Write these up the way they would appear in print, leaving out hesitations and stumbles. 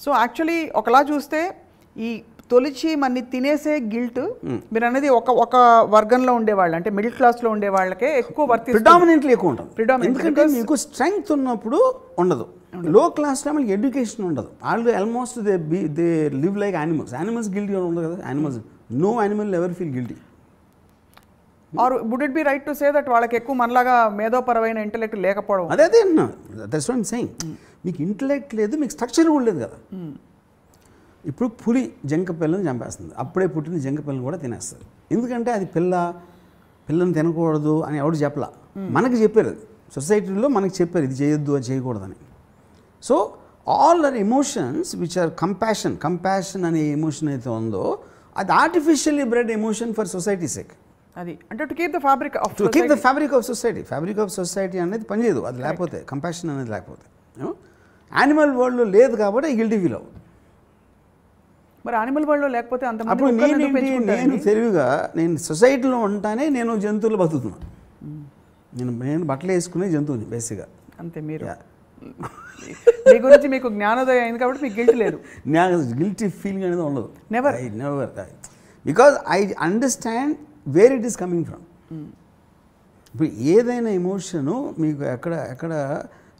So actually ఒకలా చూస్తే ఈ తొలిచి మన్ని తినేసే గిల్ట్ మీరు అనేది ఒక వర్గంలో ఉండేవాళ్ళు అంటే మిడిల్ క్లాస్లో ఉండే వాళ్ళకే ఎక్కువ వర్తిస్తుంది. ప్రిడామినెంట్లీ ఎక్కువ ఉంటుంది. ఎందుకంటే మీకు స్ట్రెంగ్త్ ఉన్నప్పుడు ఉండదు. లో క్లాస్లో మనకి ఎడ్యుకేషన్ ఉండదు. వాళ్ళు almost they live like animals guilty ఉండదు కదా. Animals no animal ever feel guilty. Or would it be right to say that వాళ్ళకి ఎక్కువ మనలాగా మేధోపరమైన ఇంటెలెక్ట్ లేకపోవడం? అదే అన్నా, దట్స్ వాట్ ఐమ్ సేయింగ్. మీకు ఇంటెలెక్ట్ లేదు, మీకు స్ట్రక్చర్ కూడా లేదు కదా. ఇప్పుడు పులి జంక పిల్లని చంపేస్తుంది, అప్పుడే పుట్టిన జంక పిల్లని కూడా తినేస్తుంది. ఎందుకంటే అది పిల్లని తినకూడదు అని ఎవరు చెప్పలా, మనకి చెప్పారు. అది సొసైటీలో మనకి చెప్పారు ఇది చేయొద్దు అది చేయకూడదని. So all are emotions which are compassion అనే ఎమోషన్ అయితే ఉందో అది artificially bred emotion for society sake. అది అంటే to keep the fabric of society అనేది పనిచేయదు అది లేకపోతే, కంపాషన్ అనేది లేకపోతే. యానిమల్ వరల్డ్లో లేదు కాబట్టి గిల్టీ ఫీల్ అవ్వదు. మరి యానిమల్ వరల్డ్లో లేకపోతే అంత అప్పుడు నేను తెలివిగా నేను సొసైటీలో ఉంటానే నేను జంతువులు బతుకుతున్నాను. నేను బట్టలు వేసుకునే జంతువుని బేసిక్గా అంతే. మీరు మీ గురించి మీకు జ్ఞానోదయం అయింది కాబట్టి మీకు గిల్ట్ లేదు. గిల్టీ ఫీలింగ్ అనేది ఉండదు. Never because I understand where it is coming from. ఇప్పుడు ఏదైనా ఎమోషను మీకు ఎక్కడ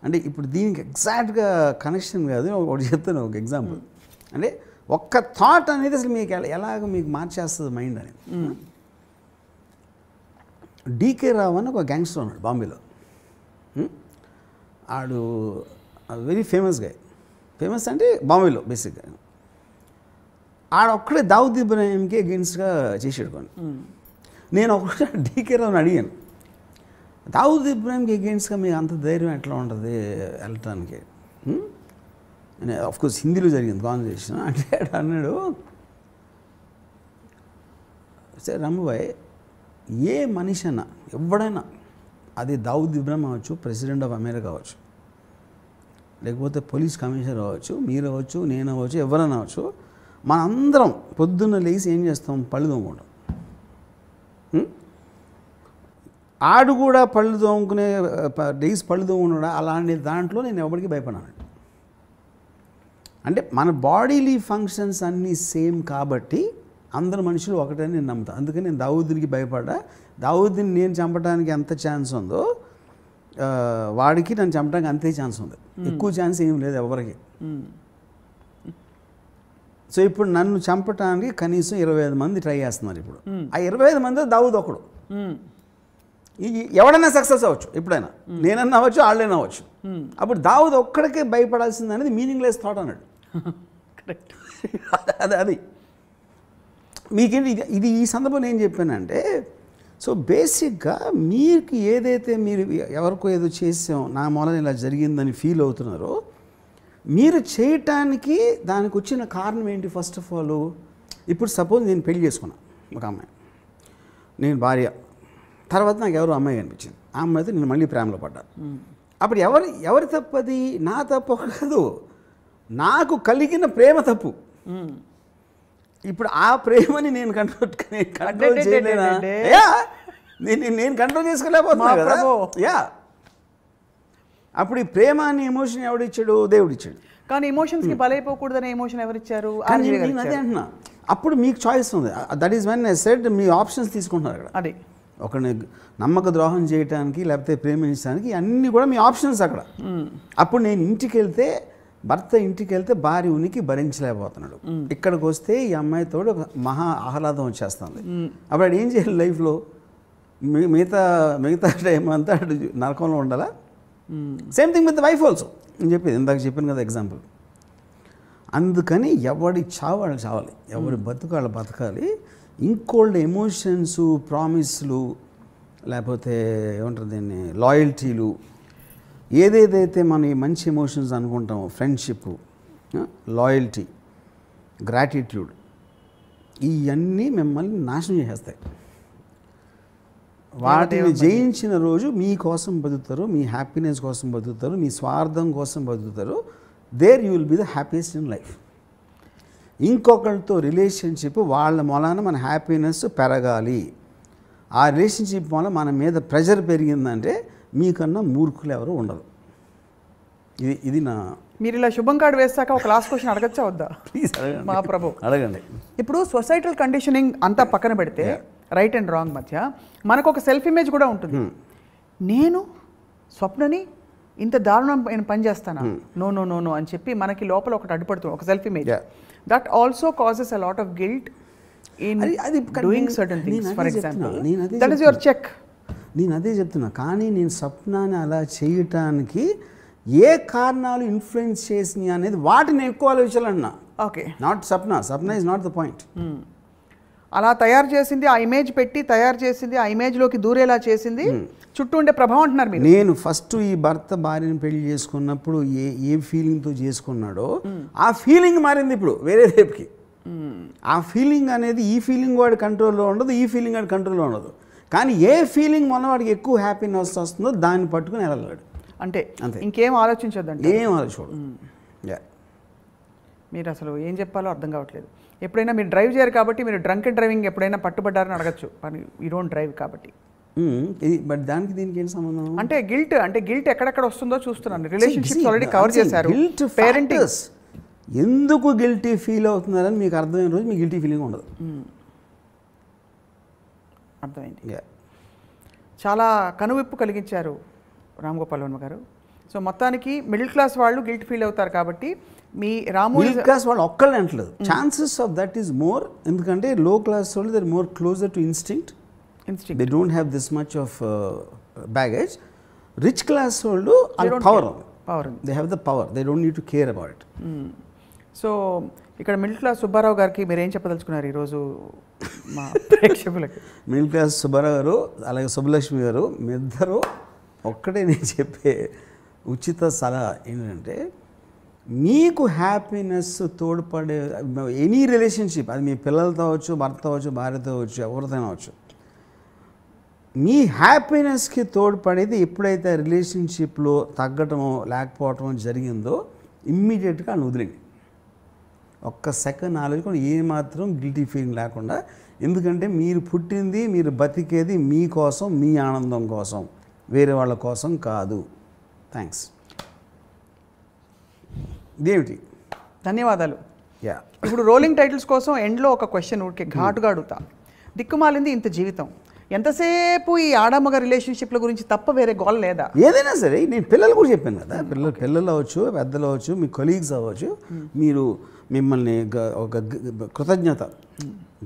అంటే ఇప్పుడు దీనికి ఎగ్జాక్ట్గా కనెక్షన్ కాదు, ఒకటి చెప్తాను ఒక ఎగ్జాంపుల్. అంటే ఒక్క థాట్ అనేది అసలు మీకు ఎలాగ మీకు మార్చేస్తుంది మైండ్ అనేది. డీకే రావు అని ఒక గ్యాంగ్స్టర్ ఉన్నాడు బాంబేలో. ఆడు వెరీ ఫేమస్ గాయ్. ఫేమస్ అంటే బాంబేలో బేసిక్గా. ఆడొక్కడే దావుద్ ఇబ్రాహింకి అగెన్స్ట్గా చేసాడు కొన్ని. నేను ఒకటే డీకే రావుని అడిగాను, దావుద్ ఇబ్రాహింకి అగెన్స్ట్గా మీకు అంత ధైర్యం ఎట్లా ఉంటుంది వెళ్ళటానికి? ఆఫ్కోర్స్ హిందీలో జరిగింది కాన్వర్సేషన్. అంటే అన్నాడు, సరే రమ్మబాయ్, ఏ మనిషి అన్నా ఎవడైనా, అది దావుద్ ఇబ్రాహిం అవ్వచ్చు, ప్రెసిడెంట్ ఆఫ్ అమెరికా అవ్వచ్చు, లేకపోతే పోలీస్ కమిషనర్ అవ్వచ్చు, మీరు అవ్వచ్చు, నేను అవ్వచ్చు, ఎవరైనా అవ్వచ్చు, మనందరం పొద్దున్న లేచి ఏం చేస్తాం? పళ్ళు తోముకుంటాం. ఆడు కూడా పళ్ళు తోముకునే డేస్ పళ్ళు తోముకున్నాడు. అలాంటి దాంట్లో నేను ఎవరికి భయపడాను. అంటే మన బాడీలీ ఫంక్షన్స్ అన్నీ సేమ్ కాబట్టి అందరు మనుషులు ఒకటే నేను నమ్ముతాను. అందుకని నేను దావుద్కి భయపడ్డా. దావుద్ని నేను చంపడానికి ఎంత ఛాన్స్ ఉందో వాడికి నన్ను చంపడానికి అంతే ఛాన్స్ ఉంది. ఎక్కువ ఛాన్స్ ఏం లేదు ఎవరికి. సో ఇప్పుడు నన్ను చంపడానికి కనీసం 25 మంది ట్రై చేస్తున్నారు. ఇప్పుడు ఆ 25 మంది దావుద్ ఒకడు. ఎవడైనా సక్సెస్ అవ్వచ్చు, ఎప్పుడైనా నేనన్నా అవ్వచ్చు, వాళ్ళైనా అవ్వచ్చు. అప్పుడు దావుద్ ఒక్కడికే భయపడాల్సింది అనేది మీనింగ్లెస్ థాట్ అన్నాడు. అది మీకేంటి ఇది ఈ సందర్భంలో ఏం చెప్పానంటే, సో బేసిక్గా మీకు ఏదైతే మీరు ఎవరికో ఏదో చేసాం నా మూలన ఇలా జరిగిందని ఫీల్ అవుతున్నారో, మీరు చేయటానికి దానికి వచ్చిన కారణం ఏంటి? ఫస్ట్ ఆఫ్ ఆల్ ఇప్పుడు సపోజ్ నేను పెళ్లి చేసుకున్నా ఒక అమ్మాయి, నేను భార్య, తర్వాత నాకు ఎవరు అమ్మాయి కనిపించింది. ఆ అమ్మాయితో నేను మళ్ళీ ప్రేమలో పడ్డా. అప్పుడు ఎవరి తప్పది? నా తప్పు కాదు, నాకు కలిగిన ప్రేమ తప్పు. ఇప్పుడు ఆ ప్రేమని నేను కంట్రోల్ చేయలేనా? నేను కంట్రోల్ చేసుకోలేకపోతున్నా కదా. అప్పుడు ఈ ప్రేమ అనే ఎమోషన్ ఎవడిచ్చాడు? దేవుడు ఇచ్చాడు. కానీ ఎమోషన్స్కి బలైపోకూడదనే ఎమోషన్ ఎవరిచ్చారు? అదే అంటున్నా. అప్పుడు మీకు చాయిస్ ఉంది. That is when I said me options తీసుకుంటున్నారు అక్కడ. అదే ఒకరిని నమ్మక ద్రోహం చేయడానికి లేకపోతే ప్రేమించడానికి అన్నీ కూడా మీ ఆప్షన్స్ అక్కడ. అప్పుడు నేను ఇంటికి వెళ్తే, భర్త ఇంటికి వెళ్తే భార్య ఉనికి భరించలేకపోతున్నాడు. ఇక్కడికి వస్తే ఈ అమ్మాయితో ఒక మహా ఆహ్లాదం వచ్చేస్తుంది. అప్పుడు అది ఏం చేయాలి లైఫ్లో? మిగతా టైం అంతా నరకంలో ఉండాలా? Same thing with wife also. నేను చెప్పేది ఇందాక చెప్పాను కదా ఎగ్జాంపుల్. అందుకని ఎవడి చావాలి చావాలి, ఎవరి బతుకాళ్ళు బతకాలి. ఇంకోళ్ళ ఎమోషన్స్, ప్రామిస్లు, లేకపోతే ఏమంటారు దీన్ని, లాయల్టీలు, ఏదేదైతే మన మంచి ఎమోషన్స్ అనుకుంటామో, ఫ్రెండ్షిప్, లాయల్టీ, గ్రాటిట్యూడ్, ఇవన్నీ మిమ్మల్ని నాశనం చేసేస్తాయి. వాటిని జయించిన రోజు మీకోసం బతుకుతారు, మీ హ్యాపీనెస్ కోసం బతుకుతారు, మీ స్వార్థం కోసం బతుకుతారు. There you will be the happiest in life. ఇంకొకరితో రిలేషన్షిప్ వాళ్ళ మూలాన మన హ్యాపీనెస్ పెరగాలి. ఆ రిలేషన్షిప్ వల్ల మన మీద ప్రెషర్ పెరిగిందంటే మీకన్నా మూర్ఖులు ఎవరు ఉండరు. ఇది నా మీరు ఇలా శుభం కార్డు వేస్తాక ఒక లాస్ట్ క్వశ్చన్ అడగచ్చా వద్దా? ప్లీజ్ అడగండి. మా ప్రభు అడగండి. ఇప్పుడు సొసైటల్ కండిషనింగ్ అంతా పక్కన పెడితే రైట్ అండ్ రాంగ్ మధ్య మనకు ఒక సెల్ఫ్ ఇమేజ్ కూడా ఉంటుంది. నేను స్వప్నని ఇంత దారుణమైన పని చేస్తానా, నో నో నో నో అని చెప్పి మనకి లోపల ఒకటి అడ్డుపడుతుంది, ఒక self image. That also causes a lot of guilt in doing certain things. For example that is your check. నేను అదే చెప్తున్నా, కానీ నేను స్వప్నాన్ని అలా చేయటానికి ఏ కారణాలు ఇన్ఫ్లుయెన్స్ చేసినాయి అనేది వాటిని ఎక్కువ ఆలోచించాలన్నా. Okay, not Swapna is not the point. అలా తయారు చేసింది, ఆ ఇమేజ్ పెట్టి తయారు చేసింది, ఆ ఇమేజ్లోకి దూరేలా చేసింది చుట్టూ ఉండే ప్రభావం అంటున్నారు మీరు. నేను ఫస్ట్ ఈ భర్త భార్యను పెళ్లి చేసుకున్నప్పుడు ఏ ఫీలింగ్తో చేసుకున్నాడో ఆ ఫీలింగ్ మారింది ఇప్పుడు వేరే రేపుకి. ఆ ఫీలింగ్ అనేది ఈ ఫీలింగ్ వాడి కంట్రోల్లో ఉండదు, ఈ ఫీలింగ్ వాడి కంట్రోల్లో ఉండదు. కానీ ఏ ఫీలింగ్ వల్ల వాడికి ఎక్కువ హ్యాపీనెస్ వస్తుందో దాన్ని పట్టుకుని వెళ్ళగలడు. అంటే ఇంకేం ఆలోచించొద్దంటే ఏం ఆలోచూడు. మీరు అసలు ఏం చెప్పాలో అర్థం కావట్లేదు. ఎప్పుడైనా మీరు డ్రైవ్ చేయరు కాబట్టి మీరు డ్రంక్ అండ్ డ్రైవింగ్ ఎప్పుడైనా పట్టుబడ్డారని అడగచ్చు, కానీ యూ డోంట్ డ్రైవ్ కాబట్టి. బట్ దానికి దీనికి ఏం సంబంధం? అంటే గిల్ట్ ఎక్కడెక్కడ వస్తుందో చూస్తున్నాను. రిలేషన్షిప్స్ ఆల్రెడీ కవర్ చేశారు. పేరెంటింగ్ ఎందుకు గిల్టీ ఫీల్ అవుతున్నారని మీకు అర్థమైన రోజు మీకు గిల్టీ ఫీలింగ్ ఉండదు. అర్థమైంది. చాలా కనువిప్పు కలిగించారు రామ్ గోపాల్ వర్మ గారు. సో మొత్తానికి మిడిల్ క్లాస్ వాళ్ళు గిల్ట్ ఫీల్ అవుతారు కాబట్టి మీ రాము మిడిల్ క్లాస్ వాళ్ళు ఒక్కళ్ళే అంటలేదు, chances of that is more. ఎందుకంటే లో క్లాస్ వాళ్ళు they are more closer to instinct. They don't have this much of baggage. Rich class వాళ్ళు power they have the power, they don't need to care about it. So ఇక్కడ middle class Subbarao గారికి మీరు ఏం చెప్పదలుచుకున్నారు ఈరోజు మా ప్రేక్షకులకి? మిడిల్ క్లాస్ సుబ్బారావు గారు అలాగే సుబ్బలక్ష్మి గారు మీ ఇద్దరు ఒక్కటే నేను చెప్పే ఉచిత సలహా ఏంటంటే, మీకు హ్యాపీనెస్ తోడ్పడే ఎనీ రిలేషన్షిప్, అది మీ పిల్లలతో అవచ్చు, భర్త అవచ్చు, భార్యతో అవచ్చు, ఎవరితో అవచ్చు, మీ హ్యాపీనెస్కి తోడ్పడేది ఎప్పుడైతే రిలేషన్షిప్లో తగ్గటమో లేకపోవటమో జరిగిందో ఇమ్మీడియట్గా అని వదిలేండి. ఒక్క సెకండ్ ఆలోచించుకొని ఏమాత్రం గిల్టీ ఫీలింగ్ లేకుండా. ఎందుకంటే మీరు పుట్టింది, మీరు బతికేది మీకోసం, మీ ఆనందం కోసం, వేరే వాళ్ళ కోసం కాదు. థ్యాంక్స్. ఇదేమిటి? ధన్యవాదాలు. ఇప్పుడు రోలింగ్ టైటిల్స్ కోసం ఎండ్లో ఒక క్వశ్చన్ ఊరికే ఘాటుగా అడుగుతా. దిక్కుమాలింది ఇంత జీవితం, ఎంతసేపు ఈ ఆడమగ రిలేషన్షిప్ల గురించి తప్ప వేరే గోల్ లేదా? ఏదైనా సరే నేను పిల్లలు కూడా చెప్పాను కదా, పిల్లలు అవ్వచ్చు, పెద్దలు అవ్వచ్చు, మీ కొలీగ్స్ అవ్వచ్చు, మీరు మిమ్మల్ని ఒక కృతజ్ఞత,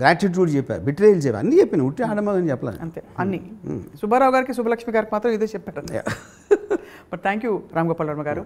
గ్రాటిట్యూడ్ చెప్పారు, బిట్రేయల్ చెప్పారు, అన్నీ చెప్పాను. ఉట్టి ఆడమగని చెప్పలేదు అంతే అన్నీ. సుబ్బారావు గారికి, సుబ్బలక్ష్మి గారికి మాత్రం ఇదే చెప్పారు. But thank you Ram Gopal Varma గారు.